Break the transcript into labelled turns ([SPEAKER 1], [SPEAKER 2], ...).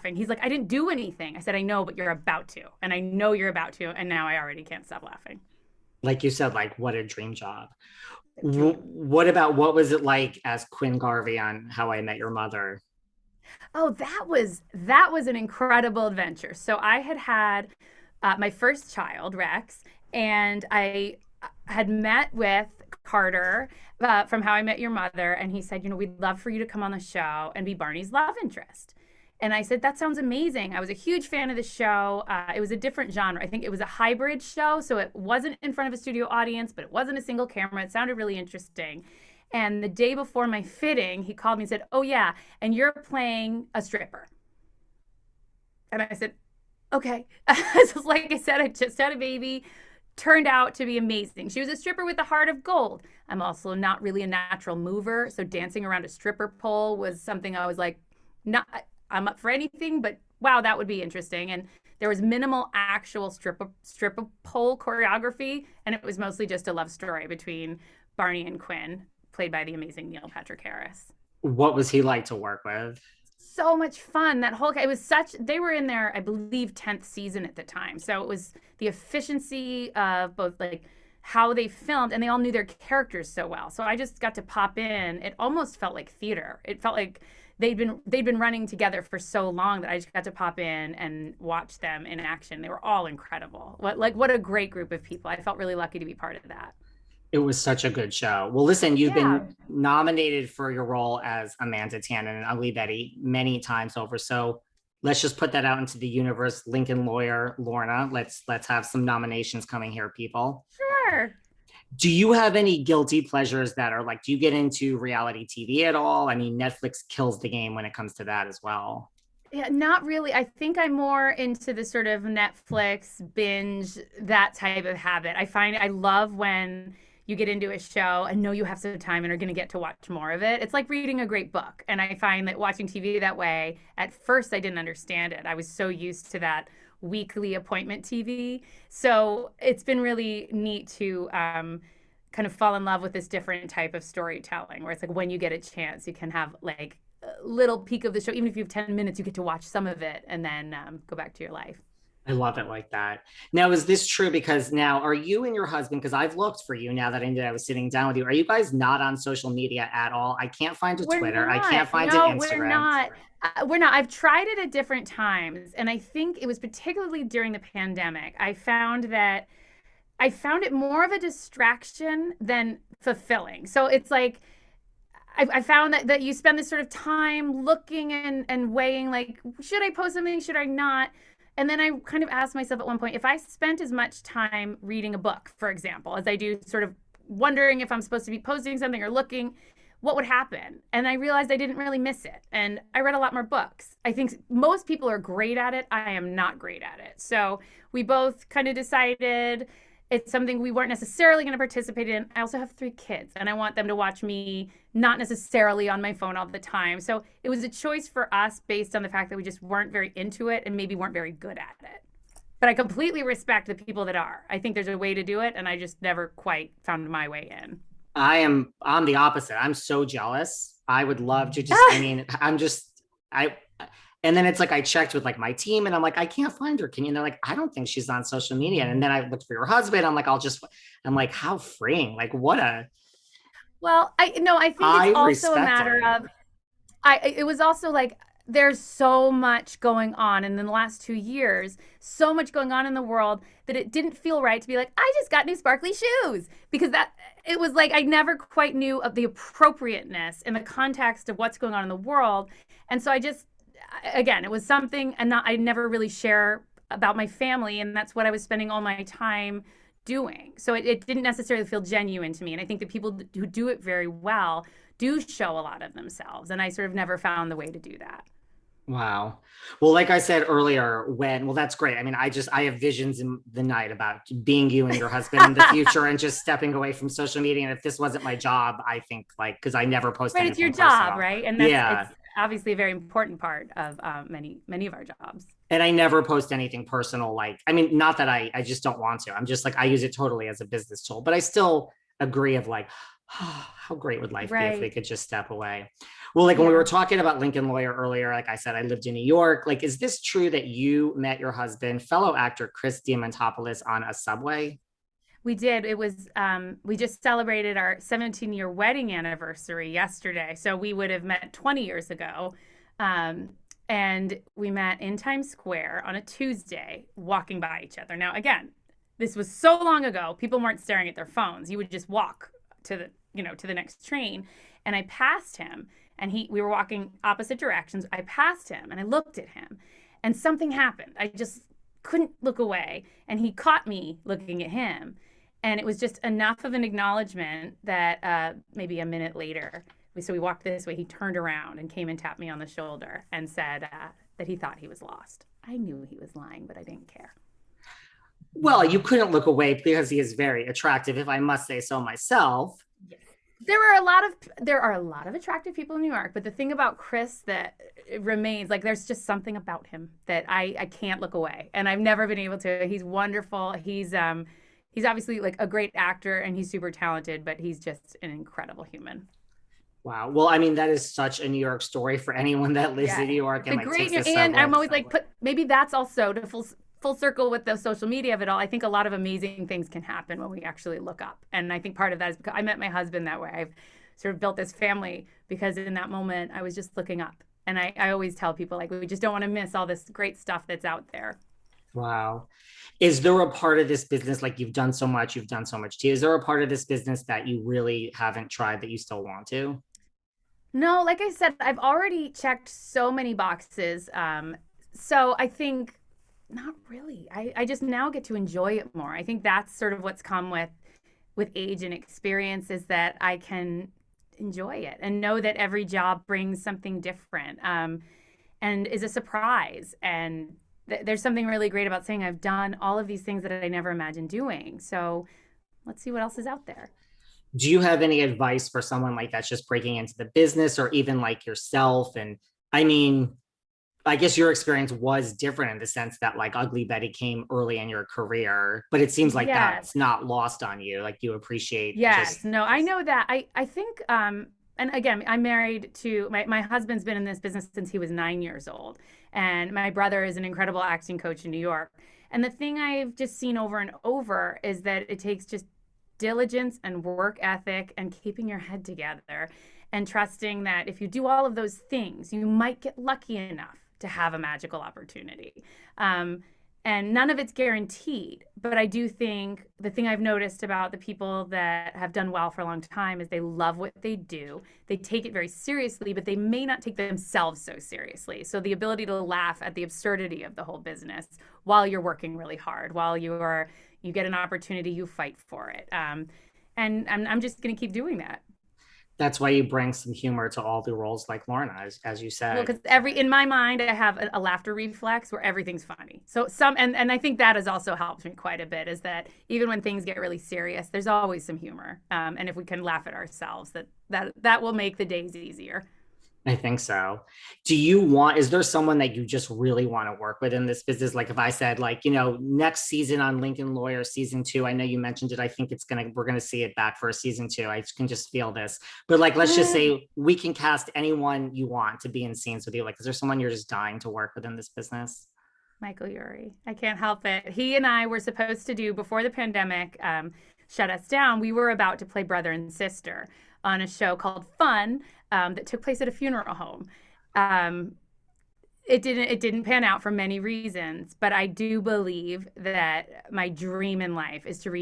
[SPEAKER 1] laughing. He's like, I didn't do anything. I said, I know, but you're about to. And I know you're about to. And now I already can't stop laughing.
[SPEAKER 2] Like you said, like what a dream job.
[SPEAKER 1] Dream.
[SPEAKER 2] What was it like as Quinn Garvey on How I Met Your Mother?
[SPEAKER 1] Oh, that was an incredible adventure. So I had my first child, Rex, and I had met with Carter from How I Met Your Mother, and he said, we'd love for you to come on the show and be Barney's love interest. And I said, that sounds amazing. I was a huge fan of the show. It was a different genre. I think it was a hybrid show, so it wasn't in front of a studio audience, but it wasn't a single camera. It sounded really interesting. And the day before my fitting, he called me and said, oh, yeah, and you're playing a stripper. And I said, okay. So like I said, I just had a baby. Turned out to be amazing. She was a stripper with a heart of gold. I'm also not really a natural mover. So dancing around a stripper pole was something I was like, not, I'm up for anything, but wow, that would be interesting. And there was minimal actual stripper pole choreography. And it was mostly just a love story between Barney and Quinn, played by the amazing Neil Patrick Harris.
[SPEAKER 2] What was he like to work with?
[SPEAKER 1] So much fun. It was they were in their, I believe, 10th season at the time. So it was the efficiency of both like how they filmed, and they all knew their characters so well. So I just got to pop in. It almost felt like theater. It felt like they'd been running together for so long that I just got to pop in and watch them in action. They were all incredible. What a great group of people. I felt really lucky to be part of that.
[SPEAKER 2] It was such a good show. Well, listen, you've
[SPEAKER 1] Yeah.
[SPEAKER 2] been nominated for your role as Amanda Tannen in Ugly Betty many times over. So let's just put that out into the universe. Lincoln lawyer Lorna, let's have some nominations coming here, people.
[SPEAKER 1] Sure.
[SPEAKER 2] Do you have any guilty pleasures that are like, do you get into reality TV at all? I mean, Netflix kills the game when it comes to that as well.
[SPEAKER 1] Yeah, not really. I think I'm more into the sort of Netflix binge, that type of habit. I love when you get into a show and know you have some time and are going to get to watch more of it. It's like reading a great book. And I find that watching TV that way, at first I didn't understand it. I was so used to that weekly appointment TV. So it's been really neat to kind of fall in love with this different type of storytelling, where it's like when you get a chance, you can have like a little peek of the show. Even if you have 10 minutes, you get to watch some of it and then go back to your life.
[SPEAKER 2] I love it like that. Now, is this true? Because now, are you and your husband, because I've looked for you now that I knew I was sitting down with you, are you guys not on social media at all? I can't find a
[SPEAKER 1] We're
[SPEAKER 2] Twitter. I
[SPEAKER 1] not.
[SPEAKER 2] can't find
[SPEAKER 1] No,
[SPEAKER 2] an
[SPEAKER 1] we're
[SPEAKER 2] Instagram.
[SPEAKER 1] not. We're not. I've tried it at different times, and I think it was particularly during the pandemic. I found it more of a distraction than fulfilling. So it's like I found that you spend this sort of time looking and weighing, like, should I post something? Should I not? And then I kind of asked myself at one point, if I spent as much time reading a book, for example, as I do sort of wondering if I'm supposed to be posting something or looking, what would happen? And I realized I didn't really miss it. And I read a lot more books. I think most people are great at it. I am not great at it. So we both kind of decided it's something we weren't necessarily going to participate in. I also have 3 kids, and I want them to watch me not necessarily on my phone all the time. So it was a choice for us based on the fact that we just weren't very into it and maybe weren't very good at it. But I completely respect the people that are. I think there's a way to do it, and I just never quite found my way in.
[SPEAKER 2] I'm the opposite. I'm so jealous. I would love to just, I mean, and then it's like, I checked with like my team and I'm like, I can't find her. Can you? And they're like, I don't think she's on social media. And then I looked for your husband. I'm like, I'm like, how freeing, like what a,
[SPEAKER 1] Well, I think
[SPEAKER 2] I
[SPEAKER 1] it's also a
[SPEAKER 2] respect
[SPEAKER 1] matter
[SPEAKER 2] it.
[SPEAKER 1] of it was also like there's so much going on, and in the last 2 years, so much going on in the world that it didn't feel right to be like, I just got new sparkly shoes, because that it was like I never quite knew of the appropriateness in the context of what's going on in the world. And so I just, again, it was something, and I never really share about my family, and that's what I was spending all my time doing. So it didn't necessarily feel genuine to me. And I think the people who do it very well do show a lot of themselves. And I sort of never found the way to do that.
[SPEAKER 2] Wow. Well, like I said earlier, well, that's great. I mean, I have visions in the night about being you and your husband in the future and just stepping away from social media. And if this wasn't my job, I think like, cause I never post
[SPEAKER 1] Right, it's
[SPEAKER 2] anything
[SPEAKER 1] your job,
[SPEAKER 2] personal.
[SPEAKER 1] right? And
[SPEAKER 2] Yeah.
[SPEAKER 1] it's obviously a very important part of many of our jobs.
[SPEAKER 2] And I never post anything personal. Like, I mean, not that I just don't want to, I'm just like, I use it totally as a business tool, but I still agree of like, How great would life be if we
[SPEAKER 1] Right.
[SPEAKER 2] could just step away? Well, like when we were
[SPEAKER 1] Yeah.
[SPEAKER 2] talking about Lincoln Lawyer earlier, like I said, I lived in New York. Like, is this true that you met your husband, fellow actor Chris Diamantopoulos, on a subway?
[SPEAKER 1] We did. It was, we just celebrated our 17-year wedding anniversary yesterday. So we would have met 20 years ago. Um, and we met in Times Square on a Tuesday, walking by each other. Now, again, this was so long ago, people weren't staring at their phones. You would just walk to to the next train. And I passed him, and we were walking opposite directions. I passed him and I looked at him, and something happened. I just couldn't look away. And he caught me looking at him. And it was just enough of an acknowledgement that maybe a minute later, so we walked this way, he turned around and came and tapped me on the shoulder and said that he thought he was lost. I knew he was lying, but I didn't care.
[SPEAKER 2] Well, you couldn't look away because he is very attractive, if I must say so myself.
[SPEAKER 1] Yes. There are a lot of attractive people in New York, but the thing about Chris that remains, like, there's just something about him that I can't look away, and I've never been able to. He's wonderful. He's obviously like a great actor and he's super talented, but he's just an incredible human.
[SPEAKER 2] Wow. Well, I mean, that is such a New York story for anyone that lives in
[SPEAKER 1] Yeah.
[SPEAKER 2] New York
[SPEAKER 1] The
[SPEAKER 2] and like
[SPEAKER 1] great,
[SPEAKER 2] takes the
[SPEAKER 1] and
[SPEAKER 2] subway.
[SPEAKER 1] I'm always like, put maybe that's also to full circle with the social media of it all. I think a lot of amazing things can happen when we actually look up. And I think part of that is because I met my husband that way. I've sort of built this family because in that moment I was just looking up. And I always tell people, like, we just don't want to miss all this great stuff that's out there.
[SPEAKER 2] Wow. Is there a part of this business, like you've done so much too? Is there a part of this business that you really haven't tried that you still want to?
[SPEAKER 1] No, like I said, I've already checked so many boxes. So I think not really. I just now get to enjoy it more. I think that's sort of what's come with age and experience is that I can enjoy it and know that every job brings something different and is a surprise. And there's something really great about saying I've done all of these things that I never imagined doing. So let's see what else is out there.
[SPEAKER 2] Do you have any advice for someone like that's just breaking into the business or even like yourself? And I mean, I guess your experience was different in the sense that like Ugly Betty came early in your career, but it seems like
[SPEAKER 1] Yes.
[SPEAKER 2] that's not lost on you. Like you appreciate just,
[SPEAKER 1] Yes. No, I know that. I think and again, I'm married to my husband's been in this business since he was 9 years old. And my brother is an incredible acting coach in New York. And the thing I've just seen over and over is that it takes just diligence and work ethic and keeping your head together and trusting that if you do all of those things, you might get lucky enough to have a magical opportunity. Um, and none of it's guaranteed, but I do think the thing I've noticed about the people that have done well for a long time is they love what they do. They take it very seriously, but they may not take themselves so seriously. So the ability to laugh at the absurdity of the whole business while you're working really hard, while you get an opportunity, you fight for it. And I'm just going to keep doing that.
[SPEAKER 2] that's why you bring some humor to all the roles like Lorna, as you
[SPEAKER 1] Well,
[SPEAKER 2] said.
[SPEAKER 1] because in my mind, I have a laughter reflex where everything's funny. So and I think that has also helped me quite a bit. Is that even when things get really serious, there's always some humor. And if we can laugh at ourselves, that will make the days easier.
[SPEAKER 2] I think so. Is there someone that you just really want to work with in this business? Like if I said like, next season on Lincoln Lawyer season 2, I know you mentioned it. I think we're going to see it back for a season 2. I can just feel this, but like, let's just say we can cast anyone you want to be in scenes with you. Like, is there someone you're just dying to work with in this business?
[SPEAKER 1] Michael Urie. I can't help it. He and I were supposed to do before the pandemic shut us down. We were about to play brother and sister on a show called Fun that took place at a funeral home. Um, it didn't pan out for many reasons, but I do believe that my dream in life is to